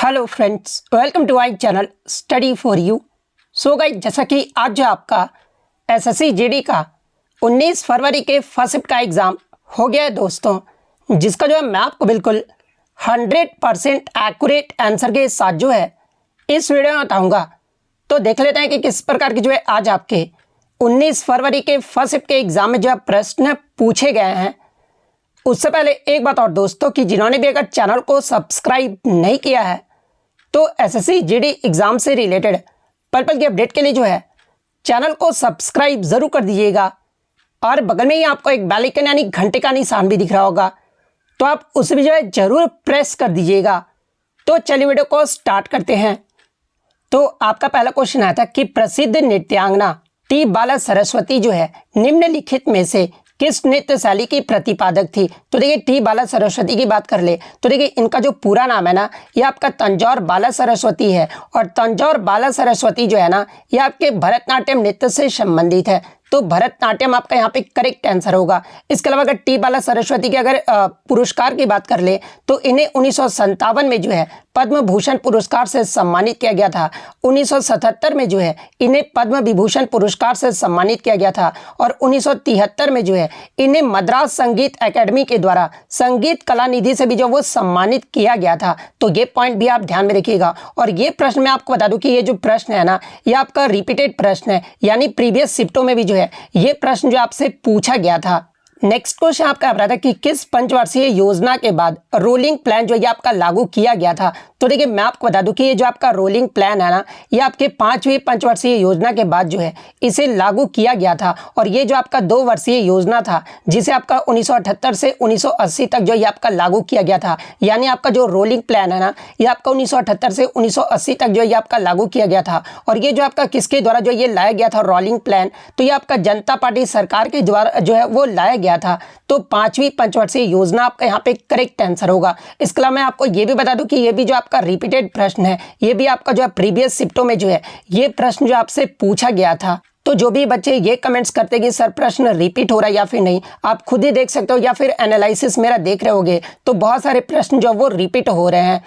Hello friends, welcome to my channel study for you. So guys, जैसा कि आज जो आपका एसएससी जीडी का 19 फरवरी के फर्स्ट शिफ्ट का एग्ज़ाम हो गया है दोस्तों, जिसका जो है मैं आपको बिल्कुल 100% एक्यूरेट आंसर के साथ जो है इस वीडियो में बताऊंगा। तो देख लेते हैं कि किस प्रकार की जो है आज आपके 19 फरवरी के फर्स्ट शिफ्ट के एग्ज़ाम में जो है प्रश्न पूछे गए हैं। उससे पहले एक बात और दोस्तों कि जिन्होंने भी अगर चैनल को सब्सक्राइब नहीं किया है तो एसएससी जीडी एग्ज़ाम से रिलेटेड पल पल की अपडेट के लिए जो है चैनल को सब्सक्राइब ज़रूर कर दीजिएगा। और बगल में ही आपको एक बेल आइकन यानी घंटे का निशान भी दिख रहा होगा, तो आप उसे भी जो है ज़रूर प्रेस कर दीजिएगा। तो चलिए वीडियो को स्टार्ट करते हैं। तो आपका पहला क्वेश्चन आया था कि प्रसिद्ध नृत्यांगना टी बाला सरस्वती जो है निम्नलिखित में से किस नृत्य शैली की प्रतिपादक थी। तो देखिए, टी बाला सरस्वती की बात कर ले तो देखिए इनका जो पूरा नाम है ना, ये आपका तंजौर बाला सरस्वती है। और तंजौर बाला सरस्वती जो है ना, ये आपके भरतनाट्यम नृत्य से संबंधित है। तो भरतनाट्यम आपका यहाँ पे करेक्ट आंसर होगा। इसके अलावा अगर टी बाला सरस्वती के अगर पुरस्कार की बात कर ले तो इन्हें 1957 में जो है पद्म भूषण पुरस्कार से सम्मानित किया गया था। 1977 में जो है इन्हें पद्म विभूषण पुरस्कार से सम्मानित किया गया था। और 1973 में जो है इन्हें मद्रास संगीत एकेडमी के द्वारा संगीत कला निधि से भी जो वो सम्मानित किया गया था। तो ये पॉइंट भी आप ध्यान में रखिएगा। और ये प्रश्न मैं आपको बता दूं कि ये जो प्रश्न है ना, ये आपका रिपीटेड प्रश्न है, यानी प्रीवियस शिफ्टों में भी जो है ये प्रश्न जो आपसे पूछा गया था। नेक्स्ट क्वेश्चन आपका आ रहा था कि किस पंचवर्षीय योजना के बाद रोलिंग प्लान जो है आपका लागू किया गया था। तो देखिए, मैं आपको बता दूं कि ये जो आपका रोलिंग प्लान है ना, ये आपके 5वीं पंचवर्षीय योजना के बाद जो है इसे लागू किया गया था। और ये जो आपका 2 वर्षीय योजना था, जिसे आपका 1978 से 1980 तक जो ये आपका लागू किया गया था। यानी आपका जो रोलिंग प्लान है ना, ये आपका 1978 से 1980 तक जो ये आपका लागू किया गया था। और ये जो आपका किसके द्वारा जो ये लाया गया था रोलिंग प्लान, तो ये आपका जनता पार्टी सरकार के द्वारा जो है वो लाया गया था। तो 5वीं पंचवर्षीय योजना आपका यहाँ पे करेक्ट आंसर होगा। इसके अलावा मैं आपको ये भी बता दूं कि ये भी जो आपका रिपीटेड प्रश्न है, ये भी आपका जो है प्रीवियस शिफ्टों में जो है ये प्रश्न जो आपसे पूछा गया था। तो जो भी बच्चे ये कमेंट्स करते कि सर प्रश्न रिपीट हो रहा है या फिर नहीं, आप खुद ही देख सकते हो या फिर एनालिसिस मेरा देख रहे होगे तो बहुत सारे प्रश्न जो वो रिपीट हो रहे हैं।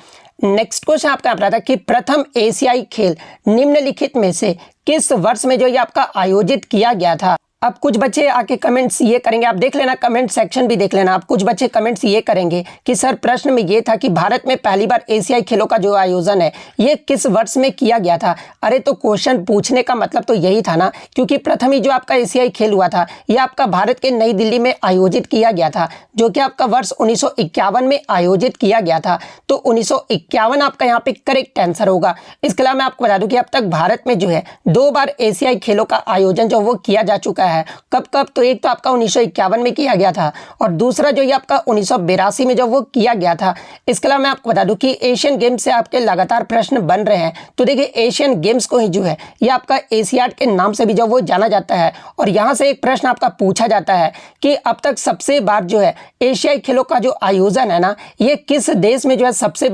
नेक्स्ट क्वेश्चन आपका आ रहा था कि प्रथम एशियाई खेल निम्नलिखित में से किस वर्ष में जो ये आपका आयोजित किया गया था। अब कुछ बच्चे आके कमेंट्स ये करेंगे, आप देख लेना, कमेंट सेक्शन भी देख लेना। आप कुछ बच्चे कमेंट्स ये करेंगे कि सर प्रश्न में ये था कि भारत में पहली बार एशियाई खेलों का जो आयोजन है ये किस वर्ष में किया गया था। अरे तो क्वेश्चन पूछने का मतलब तो यही था ना, क्योंकि प्रथम ही जो आपका एशियाई खेल हुआ था ये आपका भारत के नई दिल्ली में आयोजित किया गया था, जो कि आपका वर्ष 1951 में आयोजित किया गया था। तो 1951 आपका यहाँ पे करेक्ट आंसर होगा। इसके अलावा मैं आपको बता दूं कि अब तक भारत में जो है 2 बार एशियाई खेलों का आयोजन जो वो किया जा चुका है। कब कब, तो एक तो आपका 1951 में किया गया था और दूसरा जो ये आपका 1982 में जब वो किया गया था। इसके अलावा मैं आपको बता दूं कि एशियन गेम्स से आपके लगातार प्रश्न बन रहे हैं। तो देखिए, एशियन गेम्स को ही जो है ये आपका एशियाड के नाम से भी जो वो जाना जाता है। और यहाँ से एक प्रश्न आपका पूछा जाता है कि अब तक सबसे बार जो है एशियाई खेलों का जो आयोजन है ना, ये किस देश में जो है सबसे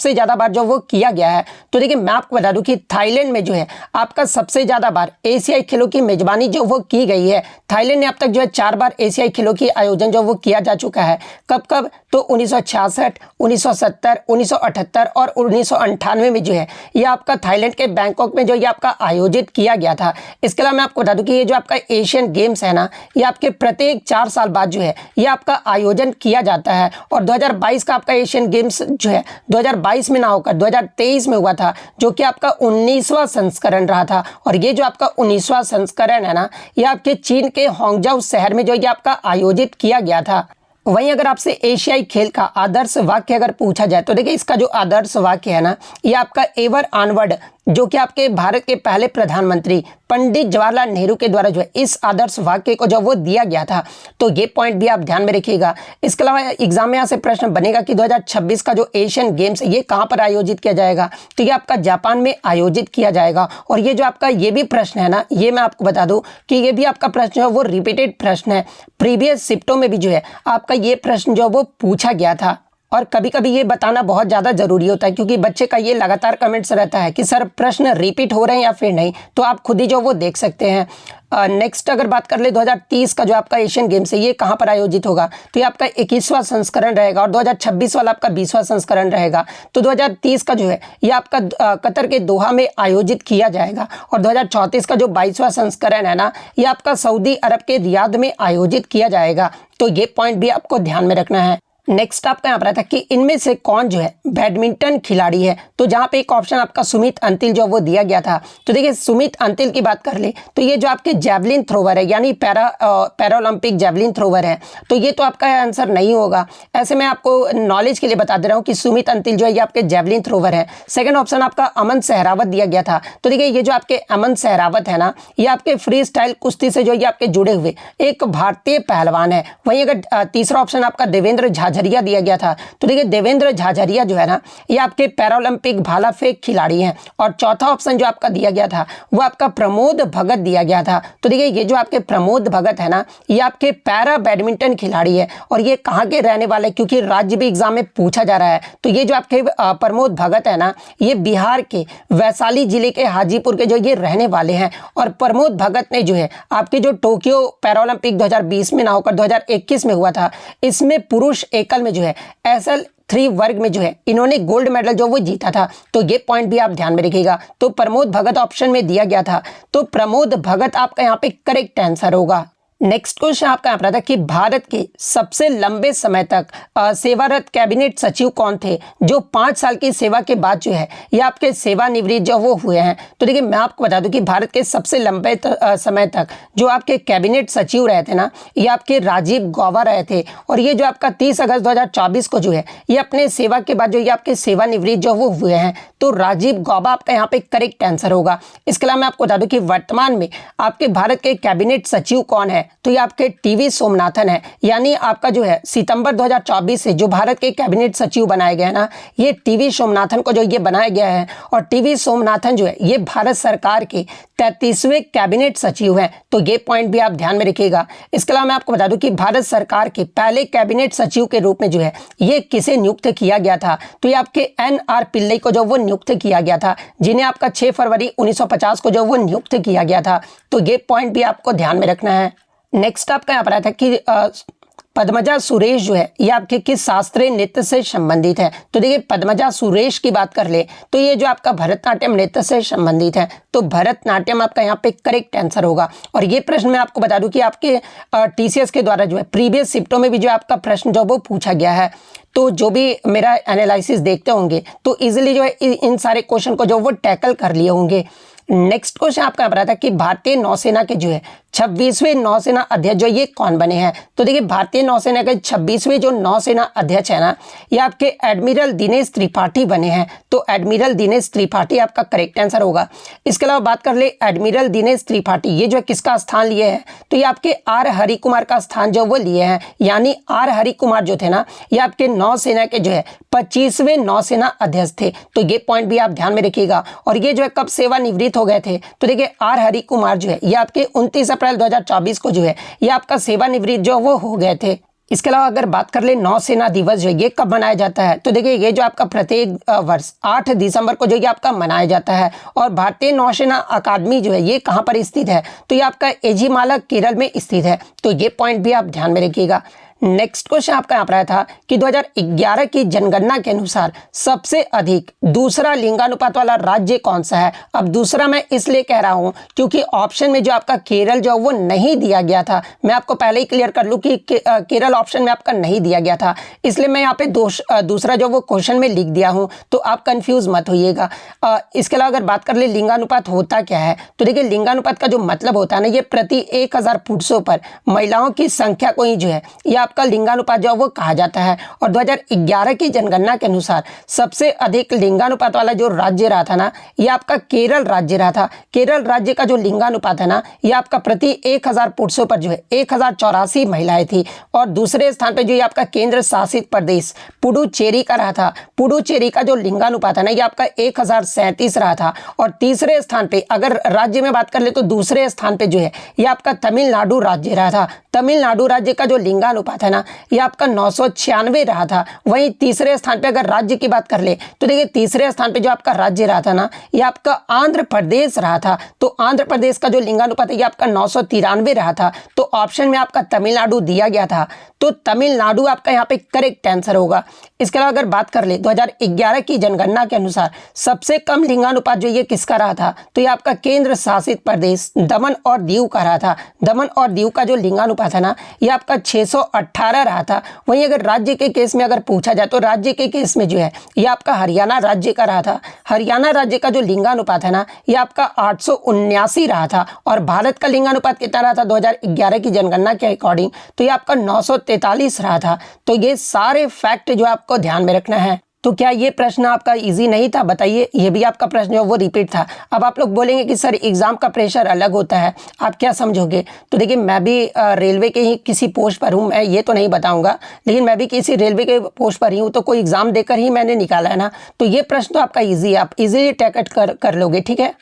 ज़्यादा बार जो वो किया गया है। तो देखिए, मैं आपको बता दूं कि थाईलैंड में जो है आपका सबसे ज़्यादा बार एशियाई खेलों की मेजबानी जो वो की गई है। थाईलैंड ने अब तक जो है 4 बार एशियाई खेलों की आयोजन जो वो किया जा चुका है। कब कब, तो 1966, 1970, 1978 और 1998 में जो है ये आपका थाईलैंड के बैंकॉक में जो ये आपका आयोजित किया गया था। इसके अलावा मैं आपको बता दूं कि ये जो आपका एशियन गेम्स है ना, ये आपके प्रत्येक 4 साल बाद जो है ये आपका आयोजन किया जाता है। और 2022 का आपका एशियन गेम्स जो है 2022 में ना होकर 2023 में हुआ था, जो कि आपका 19वां संस्करण रहा था। और ये जो आपका 19वां संस्करण है ना, ये आपके चीन के होंगजाओ शहर में जो ये आपका आयोजित किया गया था। वहीं अगर आपसे एशियाई खेल का आदर्श वाक्य अगर पूछा जाए तो देखिए, इसका जो आदर्श वाक्य है ना, ये आपका एवर ऑनवर्ड, जो कि आपके भारत के पहले प्रधानमंत्री पंडित जवाहरलाल नेहरू के द्वारा जो है इस आदर्श वाक्य को जब वो दिया गया था। तो ये पॉइंट भी आप ध्यान में रखिएगा। इसके अलावा एग्जाम में यहाँ से प्रश्न बनेगा कि 2026 का जो एशियन गेम्स है ये कहाँ पर आयोजित किया जाएगा। तो ये आपका जापान में आयोजित किया जाएगा। और ये जो आपका ये भी प्रश्न है ना, ये मैं आपको बता दूं कि ये भी आपका प्रश्न है वो रिपीटेड प्रश्न है। प्रीवियस शिफ्टों में भी जो है आपका ये प्रश्न जो वो पूछा गया था। और कभी कभी ये बताना बहुत ज़्यादा ज़रूरी होता है, क्योंकि बच्चे का ये लगातार कमेंट्स रहता है कि सर प्रश्न रिपीट हो रहे हैं या फिर नहीं। तो आप खुद ही जो वो देख सकते हैं। नेक्स्ट अगर बात कर ले 2030 का जो आपका एशियन गेम्स है ये कहाँ पर आयोजित होगा, तो ये आपका 21वां संस्करण रहेगा और 2026 वाला आपका 20वां संस्करण रहेगा। तो 2030 का जो है ये आपका कतर के दोहा में आयोजित किया जाएगा और 2034 का जो 22वां संस्करण है ना ये आपका सऊदी अरब के रियाद में आयोजित किया जाएगा। तो ये पॉइंट भी आपको ध्यान में रखना है। नेक्स्ट आपका यहाँ पर आता है कि इनमें से कौन जो है बैडमिंटन खिलाड़ी है, तो जहाँ पे एक ऑप्शन आपका सुमित अंतिल जो वो दिया गया था। तो देखिए सुमित अंतिल की बात कर ले तो ये जो आपके जेवलिन थ्रोवर है यानी पैरालंपिक जेवलिन थ्रोवर है, तो ये तो आपका आंसर नहीं होगा। ऐसे मैं आपको नॉलेज के लिए बता दे रहा हूँ कि सुमित अंतिल जो है ये आपके जेवलिन थ्रोवर है। सेकंड ऑप्शन आपका अमन सहरावत दिया गया था। तो देखिए ये जो आपके अमन सहरावत है ना ये आपके फ्री स्टाइल कुश्ती से जो ये आपके जुड़े हुए एक भारतीय पहलवान है। वहीं अगर तीसरा ऑप्शन आपका देवेंद्र झाझरिया दिया गया था। तो देखिए देवेंद्र झाझरिया जो है ना ये आपके पैरालंपिक भाला फेंक खिलाड़ी हैं। और चौथा ऑप्शन जो आपका दिया गया था वो आपका प्रमोद भगत दिया गया था। तो देखिए ये जो आपके प्रमोद भगत है ना ये आपके पैरा बैडमिंटन खिलाड़ी है और ये कहाँ के रहने वाले, क्योंकि राज्य भी एग्जाम में पूछा जा रहा है। तो ये जो आपके प्रमोद भगत है ना ये बिहार के वैशाली जिले के हाजीपुर के जो ये रहने वाले हैं। और प्रमोद भगत ने जो है आपके जो टोक्यो पैरालंपिक 2020 में ना होकर 2021 में हुआ था, इसमें पुरुष एकल में जो है SL3 वर्ग में जो है इन्होंने गोल्ड मेडल जो वो जीता था। तो ये पॉइंट भी आप ध्यान में रखिएगा। तो प्रमोद भगत ऑप्शन में दिया गया था, तो प्रमोद भगत आपका यहाँ पे करेक्ट आंसर होगा। नेक्स्ट क्वेश्चन आपका यहाँ पर था कि भारत के सबसे लंबे समय तक सेवारत कैबिनेट सचिव कौन थे जो 5 साल की सेवा के बाद जो है ये आपके सेवानिवृत्त जो वो हुए हैं। तो देखिए मैं आपको बता दूं कि भारत के सबसे लंबे समय तक जो आपके कैबिनेट सचिव रहे थे ना ये आपके राजीव गौबा रहे थे। और ये जो आपका 30 अगस्त 2024 को जो है ये अपने सेवा के बाद जो ये आपके सेवानिवृत्त जो वो हुए हैं। तो राजीव गौबा आपका यहाँ पे करेक्ट आंसर होगा। इसके अलावा मैं आपको बता दूं कि वर्तमान में आपके भारत के कैबिनेट सचिव कौन है, तो ये आपके टीवी सोमनाथन है। यानी आपका जो है सितंबर 2024 से जो भारत के कैबिनेट सचिव बनाए गए हैं ना ये टीवी सोमनाथन को जो ये बनाया गया है। और टीवी सोमनाथन जो है ये भारत सरकार के 33वें कैबिनेट सचिव हैं। तो ये पॉइंट भी आप ध्यान में रखिएगा। इसके अलावा मैं आपको बता दूं कि भारत सरकार के पहले कैबिनेट सचिव के रूप में जो है ये किसे नियुक्त किया गया था, तो ये आपके NR पिल्लई को जो वो नियुक्त किया गया था, जिन्हें आपका 6 फरवरी 1950 को जो वो नियुक्त किया गया था। तो ये पॉइंट भी आपको ध्यान में रखना है। नेक्स्ट आपका यहाँ पर आया था कि पद्मजा सुरेश जो है ये आपके किस शास्त्रीय नृत्य से संबंधित है। तो देखिए पद्मजा सुरेश की बात कर ले तो ये जो आपका भरतनाट्यम नृत्य से संबंधित है। तो भरतनाट्यम आपका यहाँ पे करेक्ट आंसर होगा। और ये प्रश्न मैं आपको बता दूं कि आपके TCS के द्वारा जो है प्रीवियस शिफ्टों में भी जो आपका प्रश्न जो वो पूछा गया है। तो जो भी मेरा एनालिसिस देखते होंगे तो इजीली जो है इन सारे क्वेश्चन को जो वो टैकल कर लिए होंगे। नेक्स्ट क्वेश्चन आपका बता था कि भारतीय नौसेना के जो है 26वें नौसेना अध्यक्ष जो ये कौन बने हैं। तो देखिए भारतीय नौसेना के 26वें जो नौसेना अध्यक्ष है ना ये आपके एडमिरल दिनेश त्रिपाठी बने हैं। तो एडमिरल दिनेश त्रिपाठी आपका करेक्ट आंसर होगा। इसके अलावा बात कर ले एडमिरल दिनेश त्रिपाठी ये जो है किसका स्थान लिए हैं, तो ये आपके R हरि कुमार का स्थान जो वो लिए हैं। यानी R हरि कुमार जो थे ना ये आपके नौसेना के जो है 25वें नौसेना अध्यक्ष थे। तो ये पॉइंट भी आप ध्यान में रखिएगा। और ये जो है कब सेवानिवृत्त हो गए थे, तो देखिए R हरि कुमार जो है ये आपके 29 अप्रैल 2024 को जो है ये आपका सेवानिवृत्त जो वो हो गए थे। इसके अलावा अगर बात कर ले नौसेना दिवस जो है ये कब मनाया जाता है, तो देखिए ये जो आपका प्रत्येक वर्ष 8 दिसंबर को जो ये आपका मनाया जाता है। और भारतीय नौसेना अकादमी जो है ये कहाँ पर स्थित है, तो ये आपका एझिमाला केरल में स्थित है। तो ये पॉइंट भी आप ध्यान में रखिएगा। नेक्स्ट क्वेश्चन आपका यहाँ पर आया था कि 2011 की जनगणना के अनुसार सबसे अधिक दूसरा लिंगानुपात वाला राज्य कौन सा है। अब दूसरा मैं इसलिए कह रहा हूँ क्योंकि ऑप्शन में जो आपका केरल जो वो नहीं दिया गया था। मैं आपको पहले ही क्लियर कर लूँ कि केरल ऑप्शन में आपका नहीं दिया गया था, इसलिए मैं यहाँ पे दूसरा जो वो क्वेश्चन में लिख दिया हूँ, तो आप कंफ्यूज मत होइएगा। इसके अलावा अगर बात कर ले लिंगानुपात होता क्या है, तो देखिए लिंगानुपात का जो मतलब होता है ना ये प्रति 1000 पुरुषों पर महिलाओं की संख्या को ही जो है ये आपका लिंगानुपात जो वो कहा जाता है। और 2011 की जनगणना के अनुसार सबसे अधिक लिंगानुपात वाला जो राज्य रहा था ना ये आपका केरल राज्य रहा था। केरल राज्य का जो लिंगानुपात है ना ये आपका प्रति 1000 पुरुषों पर जो है 1084 महिलाएं थी। और दूसरे स्थान पर जो ये आपका केंद्र शासित प्रदेश पुडुचेरी का रहा था। पुडुचेरी का जो लिंगानुपात है ना ये आपका 1037 रहा था। और तीसरे स्थान पे अगर राज्य में बात कर ले तो दूसरे स्थान पे जो है ये आपका तमिलनाडु राज्य रहा था। तमिलनाडु राज्य का जो लिंगानुपात है ना, ये आपका 996 रहा था। वहीं तीसरे स्थान पे अगर राज्य की बात कर ले तो देखिए तीसरे स्थान पे जो आपका राज्य रहा था ना, ये आपका आंध्र प्रदेश रहा था। तो आंध्र प्रदेश का जो लिंगानुपात है ये आपका 993 रहा था। तो ऑप्शन में आपका तमिलनाडु दिया गया था, तो तमिलनाडु आपका यहाँ पे करेक्ट आंसर होगा। इसके अलावा अगर बात कर ले 2011 की जनगणना के अनुसार सबसे कम लिंगानुपात जो ये किसका रहा था, तो ये आपका केंद्र शासित प्रदेश दमन और दीव का रहा था। दमन और दीव का जो लिंगानुपात है ना, ये आपका 618 रहा था। वहीं अगर राज्य के केस में अगर पूछा जाए तो राज्य के केस में जो है ये आपका हरियाणा राज्य का रहा था। हरियाणा राज्य का जो लिंगानुपात है ना, ये आपका 879 रहा था। और भारत का लिंगानुपात कितना रहा था 2011 की जनगणना के अकॉर्डिंग, तो ये आपका 943 रहा था। तो ये सारे फैक्ट जो आपको ध्यान में रखना है। तो क्या ये प्रश्न आपका इजी नहीं था, बताइए। ये भी आपका प्रश्न जो वो रिपीट था। अब आप लोग बोलेंगे कि सर एग्जाम का प्रेशर अलग होता है, आप क्या समझोगे। तो देखिए मैं भी रेलवे के ही किसी पोस्ट पर हूँ, मैं ये तो नहीं बताऊंगा, लेकिन मैं भी किसी रेलवे के पोस्ट पर ही हूँ, तो कोई एग्जाम देकर ही मैंने निकाला है ना। तो ये प्रश्न तो आपका ईजी है, आप इजीली टैकल कर लोगे, ठीक है।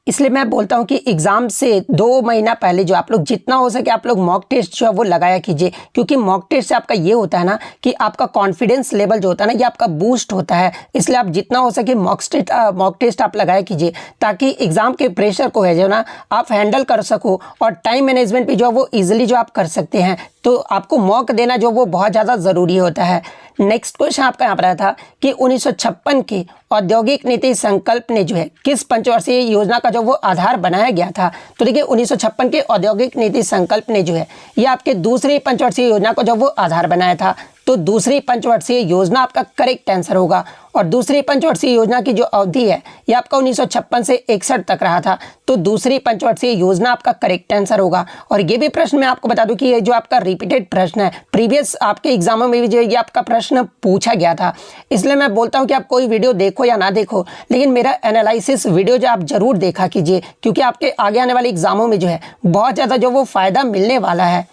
इसलिए मैं बोलता हूँ कि एग्ज़ाम से 2 महीना पहले जो आप लोग जितना हो सके आप लोग मॉक टेस्ट जो है वो लगाया कीजिए। क्योंकि मॉक टेस्ट से आपका ये होता है ना कि आपका कॉन्फिडेंस लेवल जो होता है ना ये आपका बूस्ट होता है। इसलिए आप जितना हो सके मॉक टेस्ट आप लगाया कीजिए, ताकि एग्ज़ाम के प्रेशर को है जो ना आप हैंडल कर सको, और टाइम मैनेजमेंट भी जो है वो ईजिली जो आप कर सकते हैं। तो आपको मॉक देना जो वो बहुत ज़्यादा ज़रूरी होता है। नेक्स्ट क्वेश्चन आपका यहाँ पर आया था कि 1956 के औद्योगिक नीति संकल्प ने जो है किस पंचवर्षीय योजना का जो वो आधार बनाया गया था। तो देखिए 1956 के औद्योगिक नीति संकल्प ने जो है ये आपके दूसरी पंचवर्षीय योजना को जो वो आधार बनाया था। तो दूसरी पंचवर्षीय योजना आपका करेक्ट आंसर होगा। और दूसरी पंचवर्षीय योजना की जो अवधि है ये आपका 1956 से 61 तक रहा था। तो दूसरी पंचवर्षीय योजना आपका करेक्ट आंसर होगा। और ये भी प्रश्न मैं आपको बता दूं कि ये जो आपका रिपीटेड प्रश्न है, प्रीवियस आपके एग्जामों में भी जो ये आपका प्रश्न पूछा गया था। इसलिए मैं बोलता हूँ कि आप कोई वीडियो देखो या ना देखो, लेकिन मेरा एनालिसिस वीडियो जो आप जरूर देखा कीजिए, क्योंकि आपके आगे आने वाले एग्जामों में जो है बहुत ज़्यादा जो वो फायदा मिलने वाला है।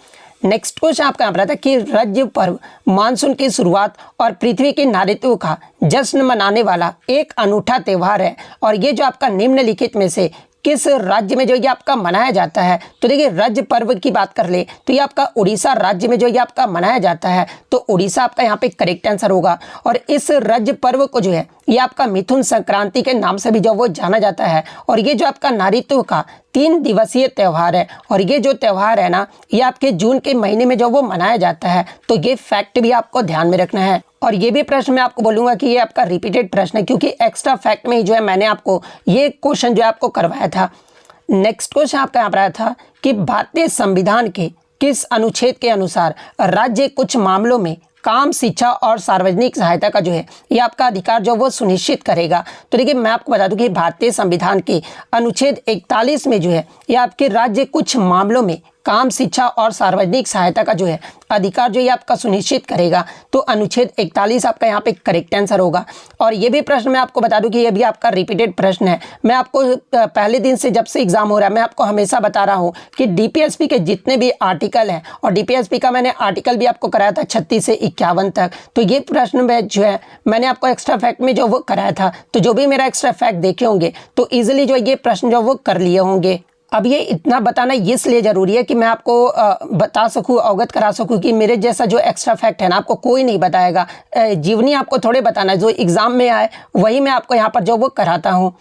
नेक्स्ट क्वेश्चन आपका यहाँ पर आता है कि राज्य पर्व मानसून की शुरुआत और पृथ्वी के नारित्व का जश्न मनाने वाला एक अनूठा त्यौहार है, और ये जो आपका निम्नलिखित में से किस राज्य में जो ये आपका मनाया जाता है। तो देखिए राज्य पर्व की बात कर ले तो ये आपका उड़ीसा राज्य में जो ये आपका मनाया जाता है। तो उड़ीसा आपका यहाँ पे करेक्ट आंसर होगा। और इस राज्य पर्व को जो है ये आपका मिथुन संक्रांति के नाम से भी जो वो जाना जाता है। और ये जो आपका नारित्व का 3 दिवसीय त्यौहार है, और ये जो त्यौहार है ना ये आपके जून के महीने में जो वो मनाया जाता है। तो ये फैक्ट भी आपको ध्यान में रखना है। और ये भी प्रश्न मैं आपको बोलूँगा कि ये आपका रिपीटेड प्रश्न है, क्योंकि एक्स्ट्रा फैक्ट में ही जो है मैंने आपको ये क्वेश्चन जो है आपको करवाया था। नेक्स्ट क्वेश्चन आपका यहाँ पर आया था कि भारतीय संविधान के किस अनुच्छेद के अनुसार राज्य कुछ मामलों में काम, शिक्षा और सार्वजनिक सहायता का जो है ये आपका अधिकार जो वो सुनिश्चित करेगा। तो देखिए मैं आपको बता दूं कि भारतीय संविधान के अनुच्छेद 41 में जो है ये आपके राज्य कुछ मामलों में काम, शिक्षा और सार्वजनिक सहायता का जो है अधिकार जो ये आपका सुनिश्चित करेगा। तो अनुच्छेद 41 आपका यहाँ पे करेक्ट आंसर होगा। और ये भी प्रश्न मैं आपको बता दूं कि ये भी आपका रिपीटेड प्रश्न है। मैं आपको पहले दिन से जब से एग्जाम हो रहा है मैं आपको हमेशा बता रहा हूँ कि डीपीएसपी के जितने भी आर्टिकल हैं, और डीपीएसपी का मैंने आर्टिकल भी आपको कराया था 36 से 51 तक। तो ये प्रश्न में जो है मैंने आपको एक्स्ट्रा फैक्ट में जो वो कराया था। तो जो भी मेरा एक्स्ट्रा फैक्ट देखे होंगे तो ईजिली जो ये प्रश्न जो वो कर लिए होंगे। अब ये इतना बताना इसलिए ज़रूरी है कि मैं आपको बता सकूं, अवगत करा सकूं कि मेरे जैसा जो एक्स्ट्रा फैक्ट है ना आपको कोई नहीं बताएगा। जीवनी आपको थोड़े बताना है, जो एग्ज़ाम में आए वही मैं आपको यहाँ पर जो वो कराता हूँ।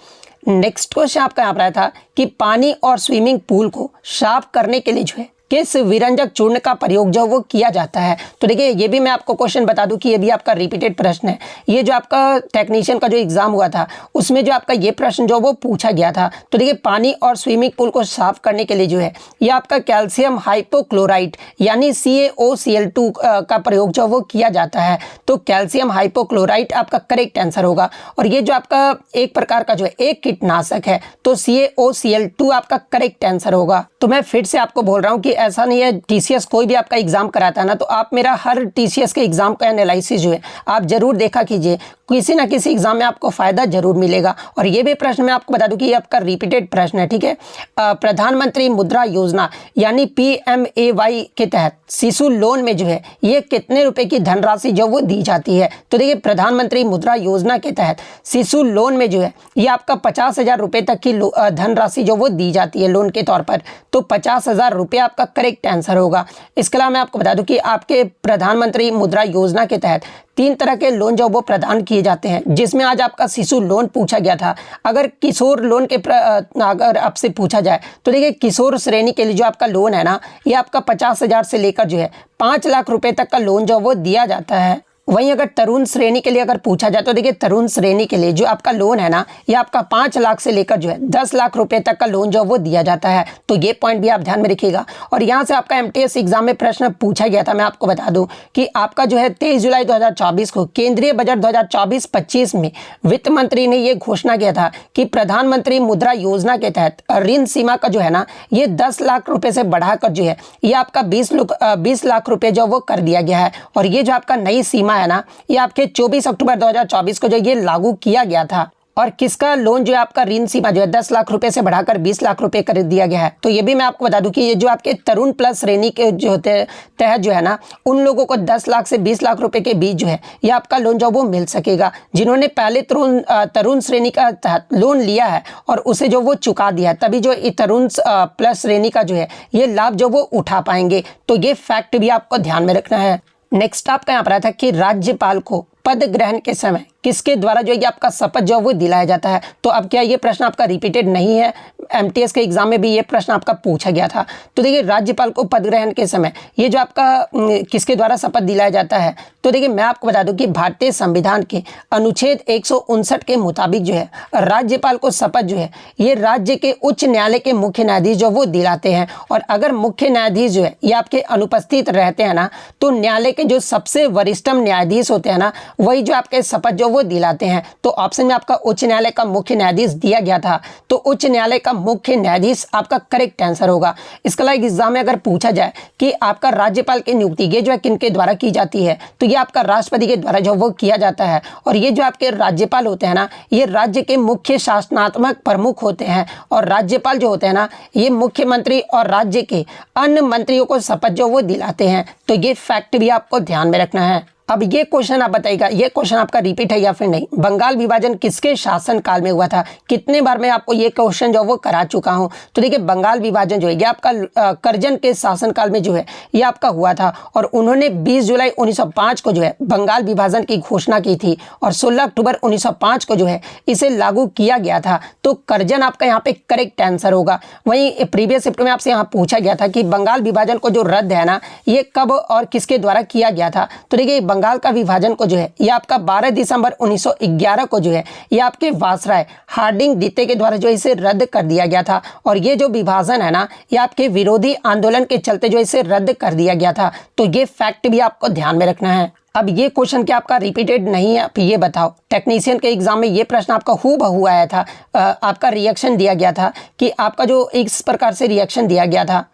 नेक्स्ट क्वेश्चन आपका यहाँ पर आया था कि पानी और स्विमिंग पूल को साफ करने के लिए जो है किस विरंजक चूर्ण का प्रयोग जो वो किया जाता है। तो देखिए ये भी मैं आपको क्वेश्चन बता दूं कि ये भी आपका रिपीटेड प्रश्न है। ये जो आपका टेक्नीशियन का जो एग्जाम हुआ था उसमें जो आपका ये प्रश्न जो वो पूछा गया था। तो देखिए पानी और स्विमिंग पूल को साफ करने के लिए जो है ये आपका कैल्शियम हाइपोक्लोराइट यानी CaOCl2 का प्रयोग जो वो किया जाता है। तो कैल्शियम हाइपोक्लोराइट आपका करेक्ट आंसर होगा। और ये जो आपका एक प्रकार का जो है एक कीटनाशक है, तो CaOCl2 आपका करेक्ट आंसर होगा। तो मैं फिर से आपको बोल रहा हूँ कि ऐसा नहीं है टीसीएस कोई भी आपका एग्जाम कराता है ना तो आप मेरा हर टीसीएस के एग्जाम का एनालिसिस जो है आप जरूर देखा कीजिए, किसी ना किसी एग्जाम में आपको फायदा जरूर मिलेगा। और ये भी प्रश्न मैं आपको बता दूं कि ये आपका रिपीटेड प्रश्न है, ठीक है। प्रधानमंत्री मुद्रा योजना यानी PMAY के तहत शिशु लोन में जो है ये कितने रुपए की धनराशि जो वो दी जाती है। तो देखिए प्रधानमंत्री मुद्रा योजना के तहत शिशु लोन में जो है ये आपका 50,000 रुपये तक की धनराशि जो वो दी जाती है लोन के तौर पर। तो 50,000 रुपये आपका करेक्ट आंसर होगा। इसके अलावा मैं आपको बता दूं कि आपके प्रधानमंत्री मुद्रा योजना के तहत 3 तरह के लोन जो वो प्रदान किए जाते हैं, जिसमें आज आपका शिशु लोन पूछा गया था। अगर किशोर लोन के अगर आपसे पूछा जाए तो देखिए किशोर श्रेणी के लिए जो आपका लोन है ना, ये आपका 50,000 से लेकर जो है 5 लाख रुपए तक का लोन जो वो दिया जाता है। वहीं अगर तरुण श्रेणी के लिए अगर पूछा जाए तो देखिए तरुण श्रेणी के लिए जो आपका लोन है ना, ये आपका 5 लाख से लेकर जो है 10 लाख रुपए तक का लोन जो वो दिया जाता है। तो ये पॉइंट भी आप ध्यान में रखिएगा। और यहाँ से आपका एमटीएस एग्जाम में प्रश्न पूछा गया था, मैं आपको बता दूं कि आपका जो है 23 जुलाई 2024 को केंद्रीय बजट 2024-25 में वित्त मंत्री ने ये घोषणा किया था कि प्रधानमंत्री मुद्रा योजना के तहत ऋण सीमा का जो है ना, ये 10 लाख रुपए से बढ़ाकर जो है ये आपका 20 लाख रुपए जो वो कर दिया गया है। और ये जो आपका नई सीमा है ना, ये आपके 24 अक्टूबर 2024 को जो ये लागू किया गया था। और किसका लोन जो है आपका ऋण सीमा जो है 10 लाख रुपए से बढ़ाकर 20 लाख रुपए कर दिया गया है। तो ये भी मैं आपको बता दूं कि ये जो आपके तरुण प्लस श्रेणी के जो होते हैं तहत जो है ना, उन लोगों को 10 लाख से 20 लाख रुपए के बीच जो है ये आपका लोन जो वो मिल सकेगा, जिन्होंने पहले तरुण श्रेणी का तहत लोन लिया है और उसे जो वो चुका दिया है, तभी जो तरुण प्लस श्रेणी का जो है ये लाभ जो वो उठा पाएंगे। तो ये फैक्ट भी आपको ध्यान में रखना है। नेक्स्ट आपका यहाँ पर आता है कि राज्यपाल को पद ग्रहण के समय किसके द्वारा जो है आपका शपथ जो वो दिलाया जाता है। तो अब क्या ये प्रश्न आपका रिपीटेड नहीं है, एमटीएस के एग्जाम में भी ये प्रश्न आपका पूछा गया था। तो देखिए राज्यपाल को पद ग्रहण के समय ये जो आपका किसके द्वारा शपथ दिलाया जाता है, तो देखिए मैं आपको बता दूं कि भारतीय संविधान के अनुच्छेद 159 के मुताबिक जो है राज्यपाल को शपथ जो है ये राज्य के उच्च न्यायालय के मुख्य न्यायाधीश जो वो दिलाते हैं। और अगर मुख्य न्यायाधीश जो है ये आपके अनुपस्थित रहते हैं ना, तो न्यायालय के जो सबसे वरिष्ठतम न्यायाधीश होते हैं ना, वही जो आपके शपथ जो वो दिलाते हैं। तो ऑप्शन में आपका उच्च न्यायालय का मुख्य न्यायाधीश दिया गया था, तो उच्च न्यायालय का मुख्य न्यायाधीश आपका करेक्ट आंसर होगा। इसके अलावा एग्जाम में अगर पूछा जाए कि आपका राज्यपाल की नियुक्ति ये जो है किनके द्वारा की जाती है, तो ये आपका राष्ट्रपति के द्वारा जो वो किया जाता है। और ये जो आपके राज्यपाल होते हैं ना, ये राज्य के मुख्य शासनात्मक प्रमुख होते हैं। और राज्यपाल जो होते हैं ना, ये मुख्यमंत्री और राज्य के अन्य मंत्रियों को शपथ जो वो दिलाते हैं। तो ये फैक्ट भी आपको ध्यान में रखना है। अब ये क्वेश्चन आप बताइएगा, ये क्वेश्चन आपका रिपीट है या फिर नहीं। बंगाल विभाजन किसके शासन काल में हुआ था? कितने बार मैं आपको ये क्वेश्चन जो वो करा चुका हूं। तो देखिए बंगाल विभाजन जो है ये आपका करजन के शासन काल में जो है ये आपका हुआ था। और उन्होंने 20 जुलाई 1905 को जो है बंगाल विभाजन की घोषणा की थी और 16 अक्टूबर 1905 को जो है इसे लागू किया गया था। तो करजन आपका यहाँ पे करेक्ट आंसर होगा। वहीं प्रीवियस शिफ्ट में आपसे यहाँ पूछा गया था कि बंगाल विभाजन को जो रद्द है ना, ये कब और किसके द्वारा किया गया था। तो देखिए बंगाल का विभाजन को जो है ये आपका 12 दिसंबर 1911 को जो है ये आपके वायसराय हार्डिंग द्वितीय के द्वारा जो इसे रद्द कर दिया गया था। और ये जो विभाजन है ना, ये आपके विरोधी आंदोलन के चलते जो इसे रद्द कर दिया गया था। तो ये फैक्ट भी आपको ध्यान में रखना है। अब ये क्वेश्चन क्या आपका रिपीटेड नहीं है, आप ये बताओ। टेक्नीशियन के एग्जाम में ये प्रश्न आपका हूबहू आया था। आपका रिएक्शन दिया गया था कि आपका जो इस प्रकार से रिएक्शन दिया गया था,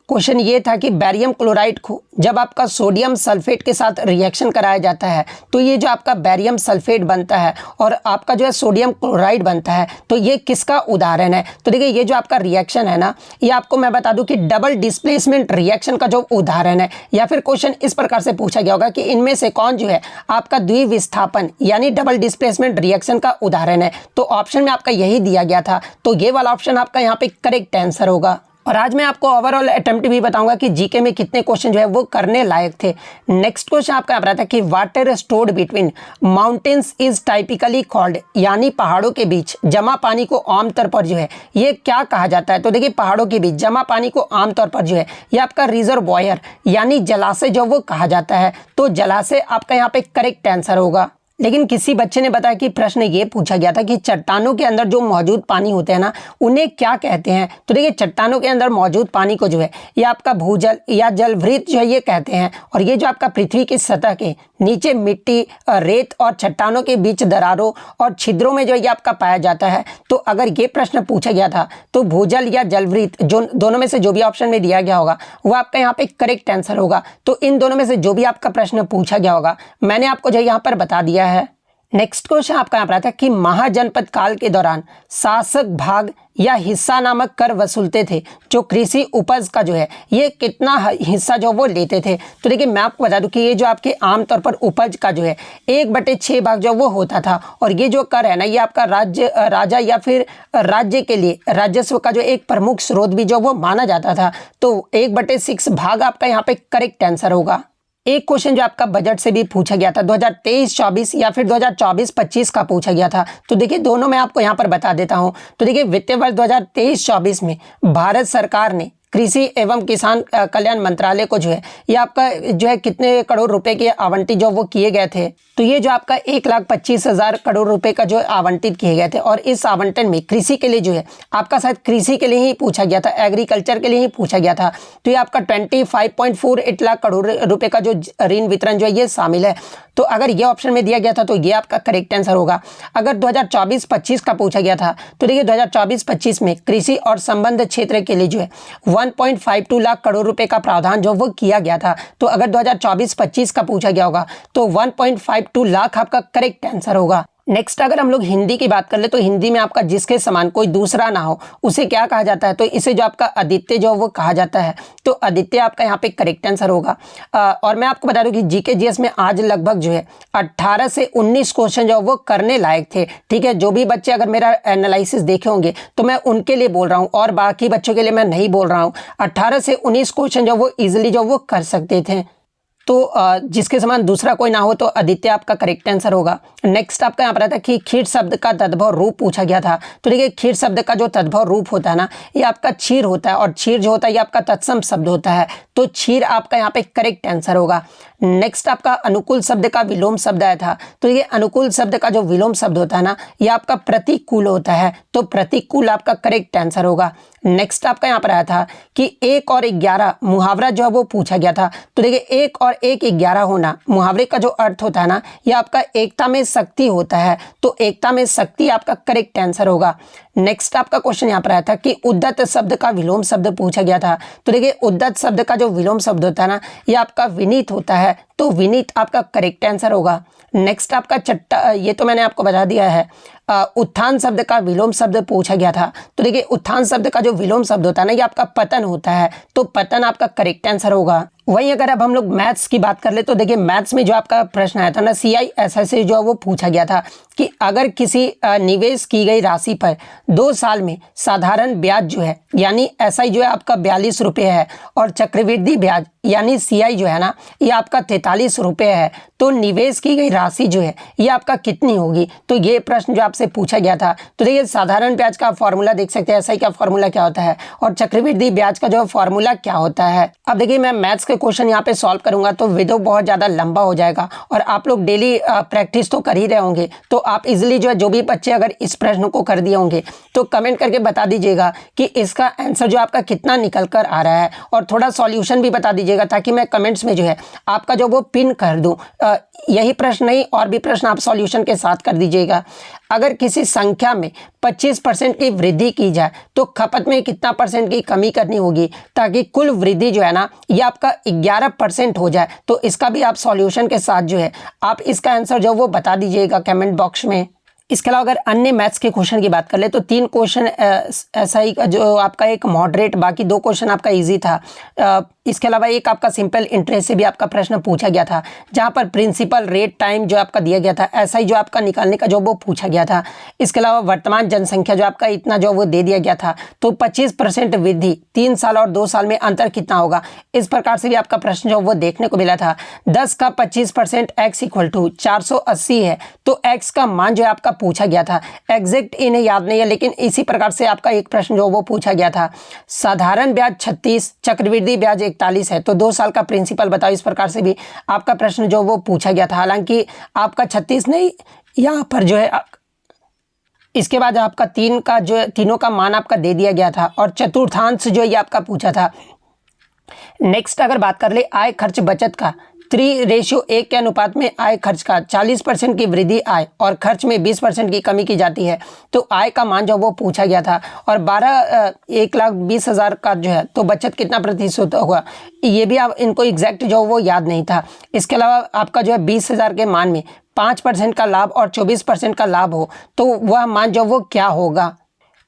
क्वेश्चन ये था कि बैरियम क्लोराइड को जब आपका सोडियम सल्फेट के साथ रिएक्शन कराया जाता है तो ये जो आपका बैरियम सल्फेट बनता है और आपका जो है सोडियम क्लोराइड बनता है, तो ये किसका उदाहरण है? तो देखिए ये जो आपका रिएक्शन है ना, ये आपको मैं बता दूं कि डबल डिस्प्लेसमेंट रिएक्शन का जो उदाहरण है। या फिर क्वेश्चन इस प्रकार से पूछा गया होगा कि इनमें से कौन जो है आपका द्विविस्थापन यानी डबल डिस्प्लेसमेंट रिएक्शन का उदाहरण है। तो ऑप्शन में आपका यही दिया गया था। तो ये वाला ऑप्शन आपका यहाँ पे करेक्ट आंसर होगा। और आज मैं आपको ओवरऑल अटेम्प्ट भी बताऊंगा कि जीके में कितने क्वेश्चन जो है वो करने लायक थे। नेक्स्ट क्वेश्चन आपका आता है कि water stored between mountains is typically called, यानी पहाड़ों के बीच जमा पानी को आमतौर पर जो है ये क्या कहा जाता है? तो देखिए पहाड़ों के बीच जमा पानी को आमतौर पर जो है ये आपका रिजर्वॉयर यानी जलाशय जो वो कहा जाता है। तो जलाशय आपका यहाँ पे करेक्ट आंसर होगा। लेकिन किसी बच्चे ने बताया कि प्रश्न ये पूछा गया था कि चट्टानों के अंदर जो मौजूद पानी होते हैं ना, उन्हें क्या कहते हैं? तो देखिए चट्टानों के अंदर मौजूद पानी को जो है ये आपका भूजल या जलभृत जो है ये कहते हैं। और ये जो आपका पृथ्वी की सतह के नीचे मिट्टी, रेत और चट्टानों के बीच दरारों और छिद्रों में जो ये आपका पाया जाता है। तो अगर ये प्रश्न पूछा गया था तो भूजल या जलभृत, जो दोनों में से जो भी ऑप्शन में दिया गया होगा वो आपका यहाँ पे करेक्ट आंसर होगा। तो इन दोनों में से जो भी आपका प्रश्न पूछा गया होगा मैंने आपको जो यहाँ पर बता दिया है। नेक्स्ट क्वेश्चन आपका यहाँ पर आता है कि महाजनपद काल के दौरान शासक भाग या हिस्सा नामक कर वसूलते थे जो कृषि उपज का जो है ये कितना हिस्सा जो वो लेते थे। तो देखिए मैं आपको बता दूं कि ये जो आपके आमतौर पर उपज का जो है 1/6 भाग जो वो होता था, और ये जो कर है ना ये आपका राजा या फिर राज्य के लिए राजस्व का जो एक प्रमुख स्रोत भी जो वो माना जाता था। तो 1/6 भाग आपका यहाँ पे करेक्ट आंसर होगा। एक क्वेश्चन जो आपका बजट से भी पूछा गया था 2023-24 या फिर 2024-25 का पूछा गया था। तो देखिए दोनों मैं आपको यहाँ पर बता देता हूँ। तो देखिए वित्तीय वर्ष 2023-24 में भारत सरकार ने कृषि एवं किसान कल्याण मंत्रालय को जो है ये आपका जो है कितने करोड़ रुपए के आवंटित जो वो किए गए थे। तो ये जो आपका 1,25,000 करोड़ रुपए का जो आवंटित किए गए थे, और इस आवंटन में कृषि के लिए जो है आपका शायद कृषि के लिए ही पूछा गया था, एग्रीकल्चर के लिए ही पूछा गया था। तो ये आपका 25.48 लाख करोड़ रुपए का जो ऋण वितरण जो है ये शामिल है। तो अगर ये ऑप्शन में दिया गया था तो ये आपका करेक्ट आंसर होगा। अगर 2024-25 का पूछा गया था तो देखिए 2024-25 में कृषि और संबंध क्षेत्र के लिए जो है 1.52 लाख करोड़ रुपए का प्रावधान जो वो किया गया था। तो अगर 2024-25 का पूछा गया होगा तो 1.52 लाख आपका करेक्ट आंसर होगा। नेक्स्ट अगर हम लोग हिंदी की बात कर ले तो हिंदी में आपका जिसके समान कोई दूसरा ना हो उसे क्या कहा जाता है, तो इसे जो आपका अद्वितीय जो वो कहा जाता है। तो अद्वितीय आपका यहाँ पे करेक्ट आंसर होगा। और मैं आपको बता दूं कि जीके जीएस में आज लगभग जो है 18 से 19 क्वेश्चन जो वो करने लायक थे। ठीक है, जो भी बच्चे अगर मेरा एनालिसिस देखे होंगे तो मैं उनके लिए बोल रहा हूँ, और बाकी बच्चों के लिए मैं नहीं बोल रहा हूँ। 18 से 19 क्वेश्चन जो वो ईजिली जो वो कर सकते थे। तो जिसके समान दूसरा कोई ना हो तो अद्वितीय आपका करेक्ट आंसर होगा। नेक्स्ट आपका यहाँ पर आता है कि क्षीर शब्द का तद्भव रूप पूछा गया था। तो देखिए क्षीर शब्द का जो तद्भव रूप होता है ना ये आपका क्षीर होता है, और क्षीर जो होता है ये आपका तत्सम शब्द होता है। तो क्षीर आपका यहाँ पे करेक्ट आंसर होगा। नेक्स्ट आपका अनुकूल शब्द का विलोम शब्द आया था। तो ये अनुकूल शब्द का जो विलोम शब्द होता है ना ये आपका प्रतिकूल होता है। तो प्रतिकूल आपका करेक्ट आंसर होगा। नेक्स्ट आपका यहाँ पर आया था कि 1 और 11 मुहावरा जो है वो पूछा गया था। तो देखिए 1 और 1 11 होना, मुहावरे का जो अर्थ होता है ना ये आपका एकता में शक्ति होता है। तो एकता में शक्ति आपका करेक्ट आंसर होगा। नेक्स्ट आपका क्वेश्चन यहाँ पर आया था कि उद्धत शब्द का विलोम शब्द पूछा गया था। तो देखिए उद्धत शब्द का जो विलोम शब्द होता है ना ये आपका विनीत होता है। तो विनीत आपका करेक्ट आंसर होगा। नेक्स्ट आपका चट्टा, ये तो मैंने आपको बता दिया है। उत्थान शब्द का विलोम शब्द पूछा गया था। तो देखिए उत्थान शब्द का जो विलोम शब्द होता है ना ये आपका पतन होता है। तो पतन आपका करेक्ट आंसर होगा। वहीं अगर अब हम लोग मैथ्स की बात कर ले तो देखिए मैथ्स में जो आपका प्रश्न आया था ना CISSE जो वो पूछा गया था कि अगर किसी निवेश की गई राशि पर 2 साल में साधारण ब्याज जो है यानी SI जो है आपका 42 रुपये है, और चक्रवृद्धि ब्याज यानी CI जो है ना ये आपका 43 रुपये है, तो निवेश की गई राशि जो है ये आपका कितनी होगी। तो ये प्रश्न जो आपसे पूछा गया था। तो देखिए साधारण ब्याज का फॉर्मूला देख सकते हैं, SI का फॉर्मूला क्या होता है, और चक्रवृद्धि ब्याज का जो फॉर्मूला क्या होता है। अब देखिए मैं मैथ्स के क्वेश्चन यहाँ पे सॉल्व करूंगा तो वीडियो बहुत ज़्यादा लंबा हो जाएगा, और आप लोग डेली प्रैक्टिस तो कर ही रहे होंगे। तो आप इजीली जो है जो भी बच्चे अगर इस प्रश्न को कर दिए होंगे तो कमेंट करके बता दीजिएगा कि इसका आंसर जो आपका कितना निकल कर आ रहा है, और थोड़ा सॉल्यूशन भी बता दीजिएगा ताकि मैं कमेंट्स में जो है आपका जो वो पिन कर दूं। यही प्रश्न नहीं और भी प्रश्न आप सॉल्यूशन के साथ कर दीजिएगा। अगर किसी संख्या में 25% की वृद्धि की जाए तो खपत में कितना % की कमी करनी होगी ताकि कुल वृद्धि जो है ना ये आपका 11% हो जाए। तो इसका भी आप सॉल्यूशन के साथ जो है आप इसका आंसर जो वो बता दीजिएगा कमेंट बॉक्स में। इसके अलावा अगर अन्य मैथ्स के क्वेश्चन की बात कर ले तो 3 क्वेश्चन SI का जो आपका एक मॉडरेट, बाकी 2 क्वेश्चन आपका इजी था। इसके अलावा एक आपका सिंपल इंटरेस्ट से भी आपका प्रश्न पूछा गया था जहां पर प्रिंसिपल रेट टाइम जो आपका दिया गया था, SI जो आपका निकालने का जो वो पूछा गया था। इसके अलावा वर्तमान जनसंख्या जो आपका इतना जो वो दे दिया गया था, तो 25% वृद्धि 3 साल और 2 साल में अंतर कितना होगा, इस प्रकार से भी आपका प्रश्न जो वो देखने को मिला था। 10 का 25% x = 480 है, तो x का मान जो है आपका पूछा गया था। एग्जैक्ट इन्हें याद नहीं है लेकिन इसी प्रकार से आपका एक प्रश्न जो वो पूछा गया था। साधारण ब्याज 36, चक्रवृद्धि ब्याज 41 है, तो 2 साल का प्रिंसिपल बताओ, इस प्रकार से भी आपका प्रश्न जो वो पूछा गया था। हालांकि आपका 36 नहीं, यहाँ पर जो है इसके बाद आपका 3 का जो तीनों का मान आपका दे दिया गया था, और चतुर्थांश जो ये आपका पूछा था। नेक्स्ट अगर बात कर ले आय खर्च बचत का 3:1 के अनुपात में आय खर्च का 40% की वृद्धि आय और खर्च में 20% की कमी की जाती है। तो आय का मान जो वो पूछा गया था और 1,20,000 का जो है तो बचत कितना प्रतिशत होगा, ये भी आप इनको एग्जैक्ट जो वो याद नहीं था। इसके अलावा आपका जो है 20,000 के मान में 5% का लाभ और 24% का लाभ हो तो वह मान जो वो क्या होगा।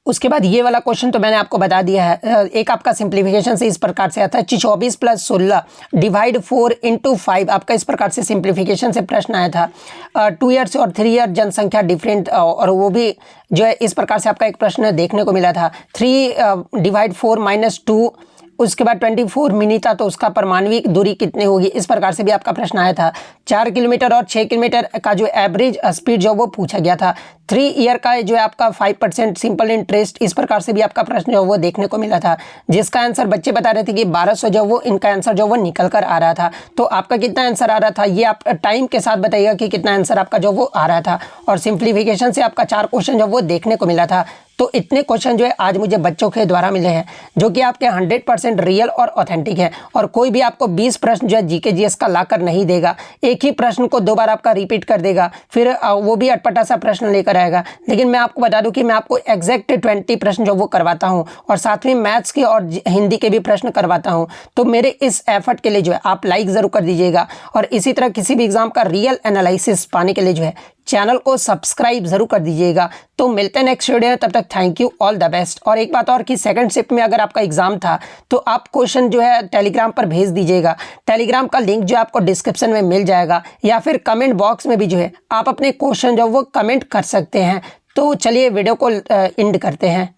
उसके बाद ये वाला क्वेश्चन तो मैंने आपको बता दिया है। एक आपका सिंप्लीफिकेशन से इस प्रकार से आता है 24 + 16 डिवाइड 4 × 5। आपका इस प्रकार से सिंप्लीफिकेशन से प्रश्न आया था। 2 ईयर्स और 3 ईयर जनसंख्या डिफरेंट, और वो भी जो है इस प्रकार से आपका एक प्रश्न देखने को मिला था। 3 डिवाइड 4 - 2, उसके बाद 24 मिनी था तो उसका परमाणविक दूरी कितनी होगी, इस प्रकार से भी आपका प्रश्न आया था। 4 किलोमीटर और 6 किलोमीटर का जो एवरेज स्पीड जो वो पूछा गया था। 3 ईयर का जो है आपका 5% सिंपल इंटरेस्ट, इस प्रकार से भी आपका प्रश्न जो वो देखने को मिला था, जिसका आंसर बच्चे बता रहे थे कि 1200 जो वो इनका आंसर जो वो निकल कर आ रहा था। तो आपका कितना आंसर आ रहा था ये आप टाइम के साथ बताइएगा कि कितना आंसर आपका जो वो आ रहा था। और सिंप्लीफिकेशन से आपका 4 क्वेश्चन जो वो देखने को मिला था। तो इतने क्वेश्चन जो है आज मुझे बच्चों के द्वारा मिले हैं जो कि आपके 100% रियल और ऑथेंटिक है। और कोई भी आपको 20 प्रश्न जो है जीके जीएस का लाकर नहीं देगा, एक ही प्रश्न को 2 बार आपका रिपीट कर देगा, फिर वो भी अटपटा सा प्रश्न लेकर आएगा। लेकिन मैं आपको बता दूं कि मैं आपको एग्जैक्ट 20 प्रश्न जो वो करवाता हूं और साथ में मैथ्स के और हिंदी के भी प्रश्न करवाता हूं। तो मेरे इस एफर्ट के लिए जो है आप लाइक ज़रूर कर दीजिएगा और इसी तरह किसी भी एग्जाम का रियल एनालिसिस पाने के लिए जो है चैनल को सब्सक्राइब जरूर कर दीजिएगा। तो मिलते हैं नेक्स्ट वीडियो में, तब तक thank you, all the best. और एक बात और कि सेकंड शिफ्ट में अगर आपका एग्जाम था तो आप क्वेश्चन जो है टेलीग्राम पर भेज दीजिएगा। टेलीग्राम का लिंक जो आपको डिस्क्रिप्शन में मिल जाएगा या फिर कमेंट बॉक्स में भी जो है आप अपने क्वेश्चन जो वो कमेंट कर सकते हैं। तो चलिए वीडियो को एंड करते हैं।